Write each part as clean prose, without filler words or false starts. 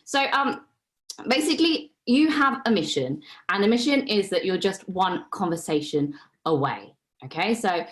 So basically, you have a mission, and the mission is that you're just one conversation away. Okay, so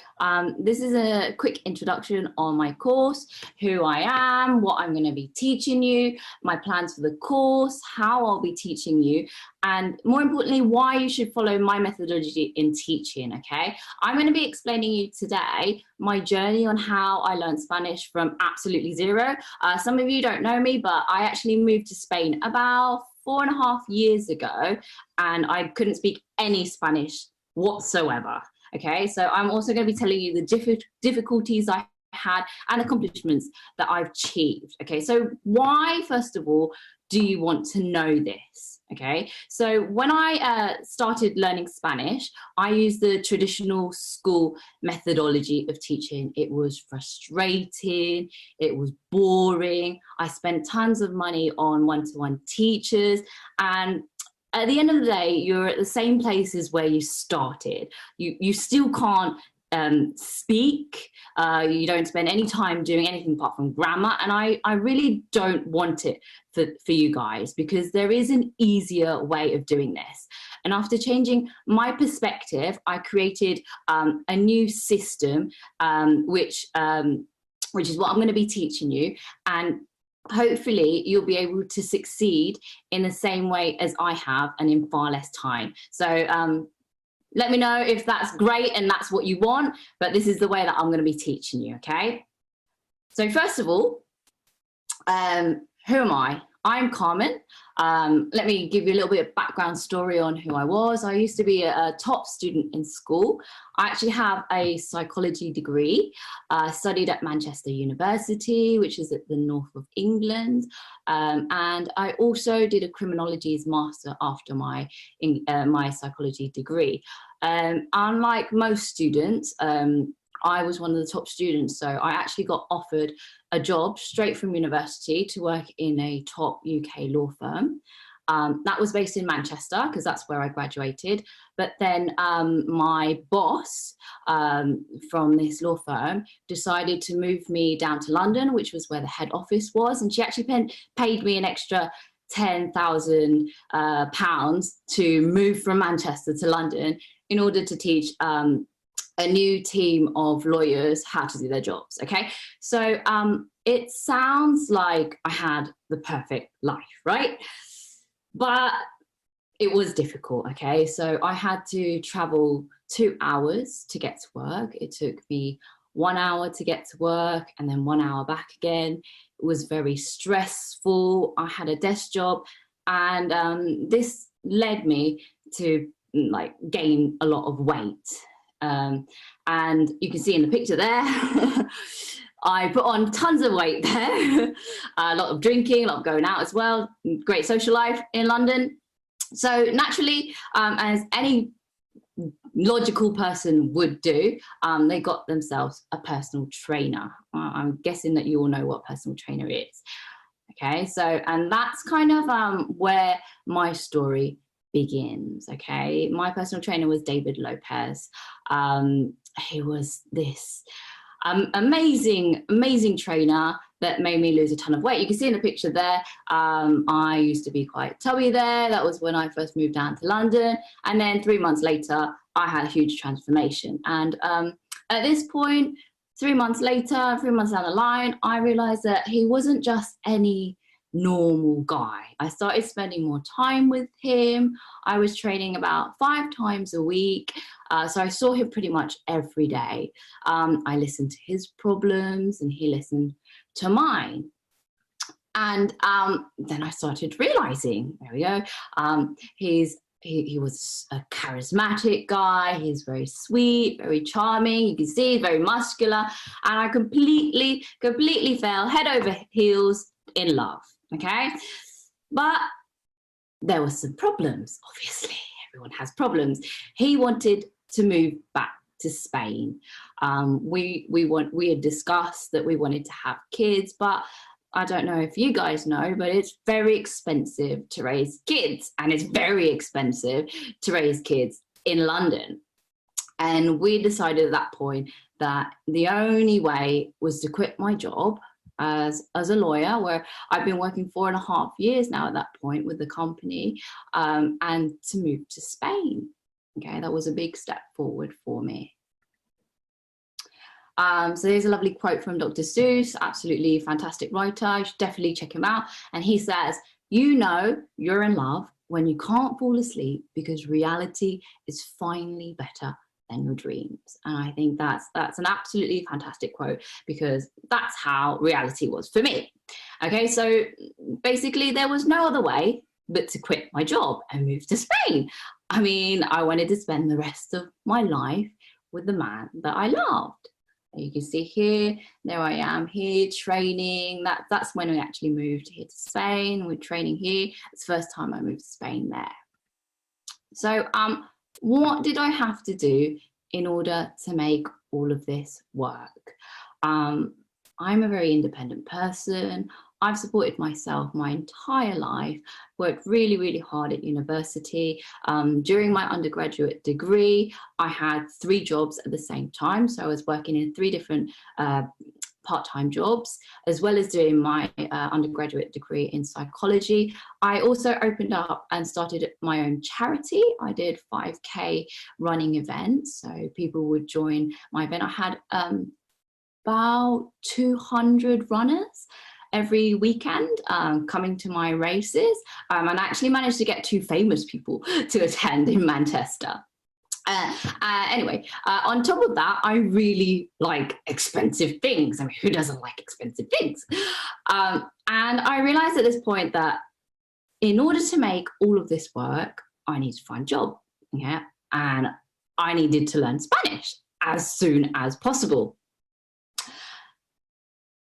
this is a quick introduction on my course, who I am, what I'm going to be teaching you, my plans for the course, how I'll be teaching you, and more importantly, why you should follow my methodology in teaching, okay? I'm going to be explaining you today my journey on how I learned Spanish from absolutely zero. Some of you don't know me, but I actually moved to Spain about 4.5 years ago, and I couldn't speak any Spanish whatsoever. Okay, so I'm also going to be telling you the difficulties I had and accomplishments that I've achieved. Okay, so why, first of all, do you want to know this? Okay, so when I started learning Spanish, I used the traditional school methodology of teaching. It was frustrating, it was boring. I spent tons of money on one-to-one teachers, and at the end of the day, you're at the same place as where you started. You still can't speak. You don't spend any time doing anything apart from grammar. And I really don't want it for you guys, because there is an easier way of doing this. And after changing my perspective, I created a new system, which is what I'm going to be teaching you. And hopefully you'll be able to succeed in the same way as I have and in far less time. So let me know if that's great and that's what you want, but this is the way that I'm going to be teaching you, okay? So first of all, who am I? I'm Carmen. Let me give you a little bit of background story on who I was. I used to be a top student in school. I actually have a psychology degree, studied at Manchester University, which is at the north of England. And I also did a criminologies master after my psychology degree. Unlike most students, I was one of the top students, so I actually got offered a job straight from university to work in a top UK law firm. That was based in Manchester, because that's where I graduated. But then my boss from this law firm decided to move me down to London, which was where the head office was. And she actually paid me an extra £10,000 to move from Manchester to London in order to teach a new team of lawyers how to do their jobs, okay? So it sounds like I had the perfect life, right? But it was difficult, okay? So I had to travel 2 hours to get to work. It took me 1 hour to get to work and then 1 hour back again. It was very stressful. I had a desk job, and this led me to like gain a lot of weight. And you can see in the picture there, I put on tons of weight there, a lot of drinking, a lot of going out as well, great social life in London. So naturally, as any logical person would do, they got themselves a personal trainer. I'm guessing that you all know what a personal trainer is. Okay, so, and that's kind of where my story begins, okay? My personal trainer was David Lopez. He was this amazing trainer that made me lose a ton of weight. You can see in the picture there, I used to be quite tubby there. That was when I first moved down to London. And then 3 months later, I had a huge transformation. And at this point, 3 months later, 3 months down the line, I realized that he wasn't just any normal guy. I started spending more time with him. I was training about 5 times a week. So I saw him pretty much every day. I listened to his problems and he listened to mine. And then I started realizing, there we go, he was a charismatic guy. He's very sweet, very charming. You can see he's very muscular. And I completely fell head over heels in love. Okay, but there were some problems. Obviously, everyone has problems. He wanted to move back to Spain. We had discussed that we wanted to have kids, but I don't know if you guys know, but it's very expensive to raise kids, and it's very expensive to raise kids in London. And we decided at that point that the only way was to quit my job as a lawyer, where I've been working 4.5 years now at that point with the company, and to move to Spain. Okay, that was a big step forward for me. So there's a lovely quote from Dr. Seuss, absolutely fantastic writer. You should definitely check him out. And he says, "You know you're in love when you can't fall asleep because reality is finally better than your dreams." And I think that's an absolutely fantastic quote, because that's how reality was for me. Okay, so basically there was no other way but to quit my job and move to Spain. I mean, I wanted to spend the rest of my life with the man that I loved. You can see here, there I am here training. That's when we actually moved here to Spain. We're training here. It's the first time I moved to Spain there. So what did I have to do in order to make all of this work? I'm a very independent person. I've supported myself my entire life, worked really, really hard at university. During my undergraduate degree, I had 3 jobs at the same time. So I was working in 3 different part-time jobs, as well as doing my undergraduate degree in psychology. I also opened up and started my own charity. I did 5K running events, so people would join my event. I had about 200 runners every weekend coming to my races, and I actually managed to get 2 famous people to attend in Manchester. Anyway, on top of that, I really like expensive things. I mean, who doesn't like expensive things? And I realized at this point that in order to make all of this work, I need to find a job, yeah? And I needed to learn Spanish as soon as possible.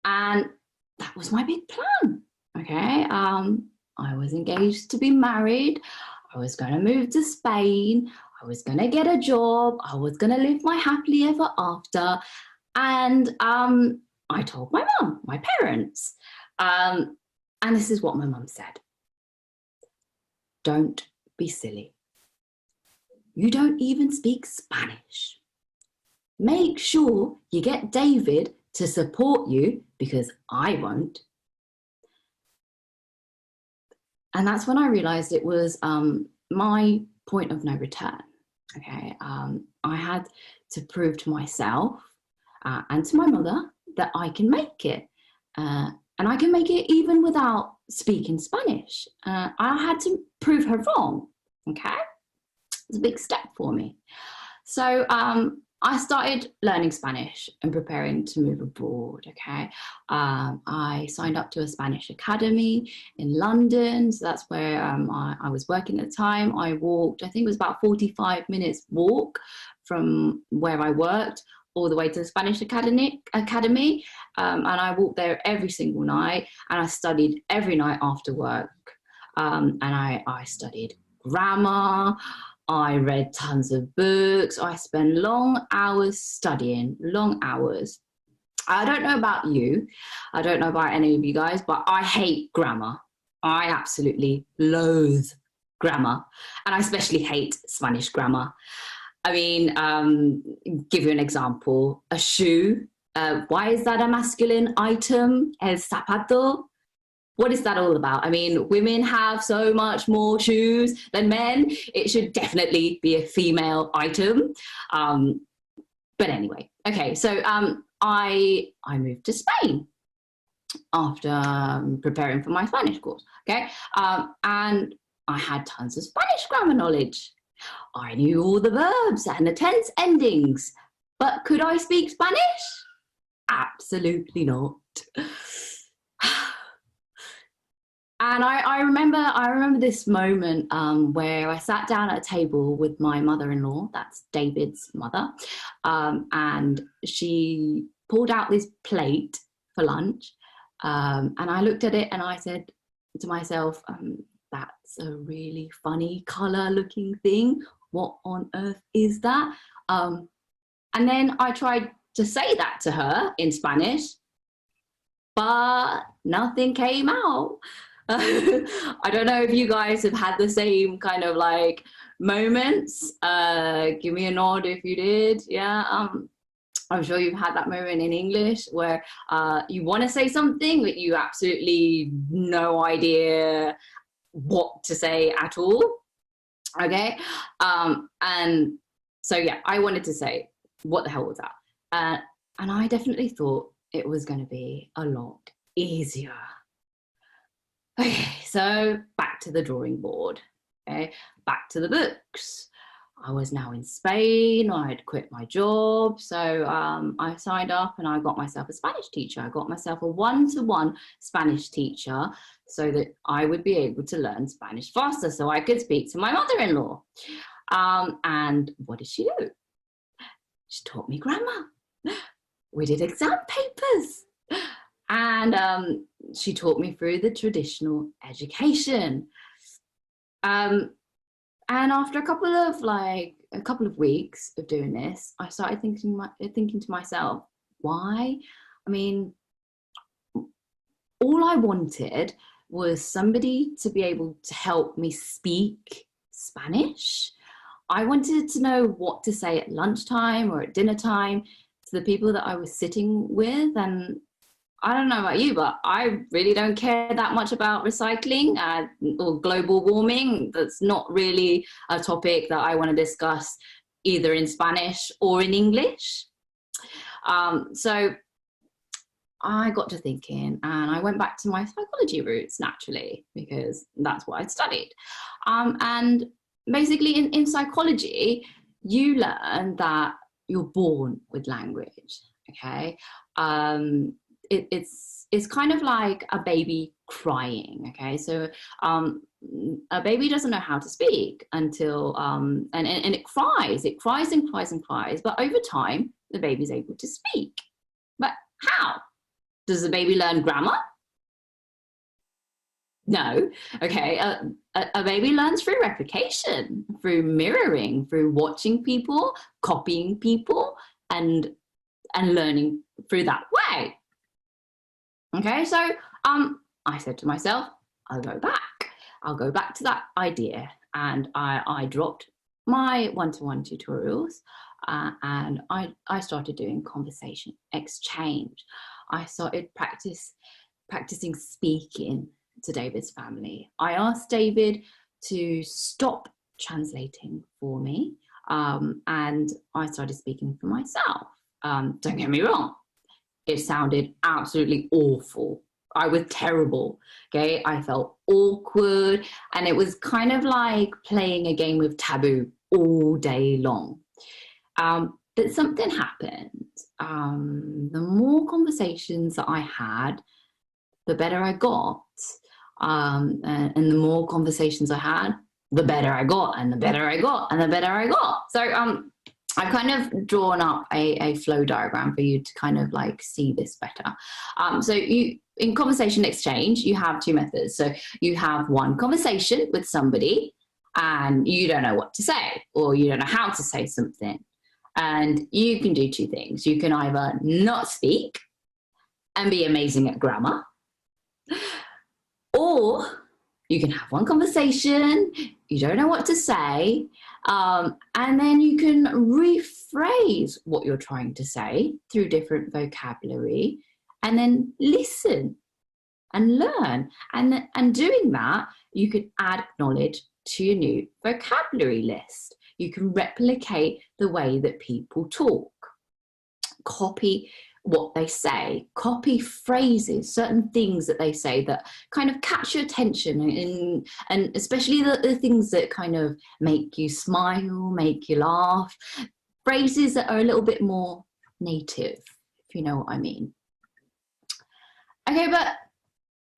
And that was my big plan, okay? I was engaged to be married. I was going to move to Spain. I was going to get a job. I was going to live my happily ever after. And I told my mum, my parents. And this is what my mum said. "Don't be silly. You don't even speak Spanish. Make sure you get David to support you, because I won't." And that's when I realized it was my point of no return. Okay, I had to prove to myself and to my mother that I can make it, and I can make it even without speaking Spanish. I had to prove her wrong. Okay, it was a big step for me. So I started learning Spanish and preparing to move abroad, okay? I signed up to a Spanish academy in London, so that's where I was working at the time. I walked, I think it was about 45 minutes walk from where I worked all the way to the Spanish academy, and I walked there every single night, and I studied every night after work, and I studied grammar. I read tons of books. I spent long hours studying, long hours. I don't know about you. I don't know about any of you guys, but I hate grammar. I absolutely loathe grammar. And I especially hate Spanish grammar. I mean, give you an example. A shoe. Why is that a masculine item? El zapato. What is that all about? I mean, women have so much more shoes than men. It should definitely be a female item. But anyway, okay, so I moved to Spain after preparing for my Spanish course, okay? And I had tons of Spanish grammar knowledge. I knew all the verbs and the tense endings. But could I speak Spanish? Absolutely not. And I remember this moment where I sat down at a table with my mother-in-law, that's David's mother, and she pulled out this plate for lunch, and I looked at it and I said to myself, that's a really funny colour looking thing. What on earth is that? And then I tried to say that to her in Spanish, but nothing came out. I don't know if you guys have had the same kind of like moments. Give me a nod if you did. Yeah. I'm sure you've had that moment in English where you want to say something, but you absolutely no idea what to say at all. Okay. And so, yeah, I wanted to say, what the hell was that? And I definitely thought it was going to be a lot easier. Okay, so back to the drawing board. Okay, back to the books. I was now in Spain. I had quit my job. So I signed up and I got myself a Spanish teacher. I got myself a one-to-one Spanish teacher so that I would be able to learn Spanish faster so I could speak to my mother-in-law. And what did she do? She taught me grammar. We did exam papers. And she taught me through the traditional education. And after a couple of weeks of doing this, I started thinking to myself, why? I mean, all I wanted was somebody to be able to help me speak Spanish. I wanted to know what to say at lunchtime or at dinner time to the people that I was sitting with. And I don't know about you, but I really don't care that much about recycling or global warming. That's not really a topic that I want to discuss either in Spanish or in English. So I got to thinking and I went back to my psychology roots naturally, because that's what I'd studied. And basically in psychology, you learn that you're born with language, okay? It's kind of like a baby crying, okay? So a baby doesn't know how to speak until and it cries and cries and cries, but over time the baby's able to speak. But how does the baby learn grammar? No. Okay, a baby learns through replication, through mirroring, through watching people, copying people, and learning through that way. Okay, so I said to myself, I'll go back to that idea. And I dropped my one-to-one tutorials and I started doing conversation exchange. I started practicing speaking to David's family. I asked David to stop translating for me and I started speaking for myself. Don't get me wrong, it sounded absolutely awful. I was terrible, okay? I felt awkward, and it was kind of like playing a game of Taboo all day long. But something happened. The more conversations that I had, the better I got. And the more conversations I had, the better I got, and the better I got, and the better I got. So I've kind of drawn up a flow diagram for you to kind of like see this better. So in conversation exchange, you have two methods. So you have one conversation with somebody and you don't know what to say, or you don't know how to say something. And you can do two things. You can either not speak and be amazing at grammar, or you can have one conversation, you don't know what to say, and then you can rephrase what you're trying to say through different vocabulary, and then listen and learn. And doing that, you can add knowledge to your new vocabulary list. You can replicate the way that people talk, copy what they say, copy phrases, certain things that they say that kind of catch your attention, and especially the things that kind of make you smile, make you laugh, phrases that are a little bit more native, if you know what I mean. Okay, but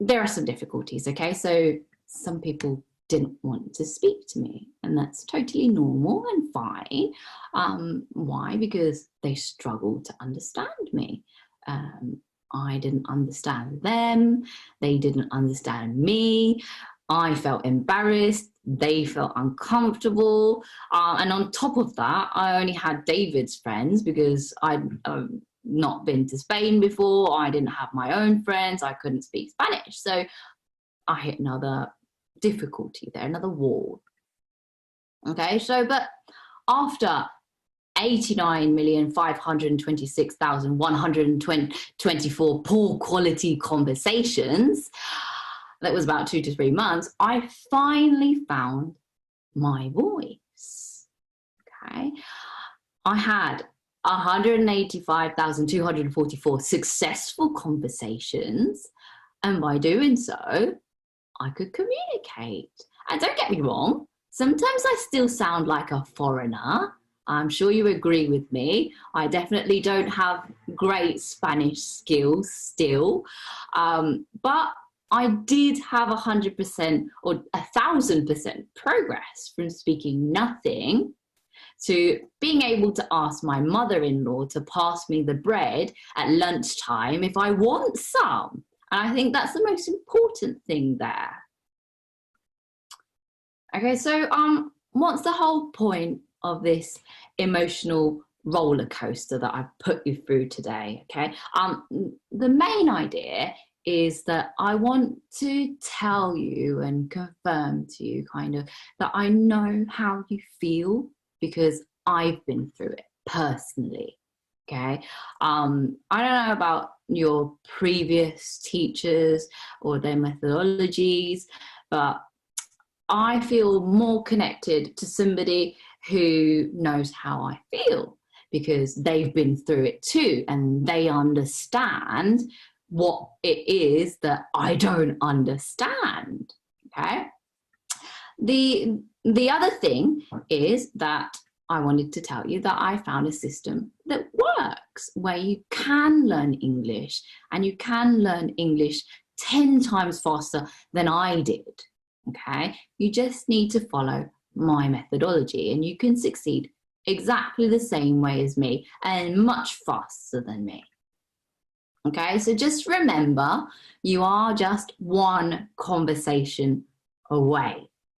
there are some difficulties, okay? So some people didn't want to speak to me, and that's totally normal and fine. Why? Because they struggled to understand me. I didn't understand them. They didn't understand me. I felt embarrassed. They felt uncomfortable. And on top of that, I only had David's friends because I'd not been to Spain before. I didn't have my own friends. I couldn't speak Spanish. So I hit another difficulty there, another wall. Okay, so but after 89,526,124 poor quality conversations, that was about 2 to 3 months, I finally found my voice. Okay. I had 185,244 successful conversations, and by doing so, I could communicate. And don't get me wrong, sometimes I still sound like a foreigner. I'm sure you agree with me. I definitely don't have great Spanish skills still, but I did have 100% or 1,000% progress from speaking nothing to being able to ask my mother-in-law to pass me the bread at lunchtime if I want some. And I think that's the most important thing there. Okay, so what's the whole point of this emotional roller coaster that I've put you through today? Okay, the main idea is that I want to tell you and confirm to you kind of that I know how you feel, because I've been through it personally. Okay, I don't know about your previous teachers or their methodologies, but I feel more connected to somebody who knows how I feel, because they've been through it too, and they understand what it is that I don't understand. Okay. The other thing is that I wanted to tell you that I found a system that works, where you can learn English, and you can learn English 10 times faster than I did. Okay, you just need to follow my methodology, and you can succeed exactly the same way as me and much faster than me. Okay, so just remember, you are just one conversation away.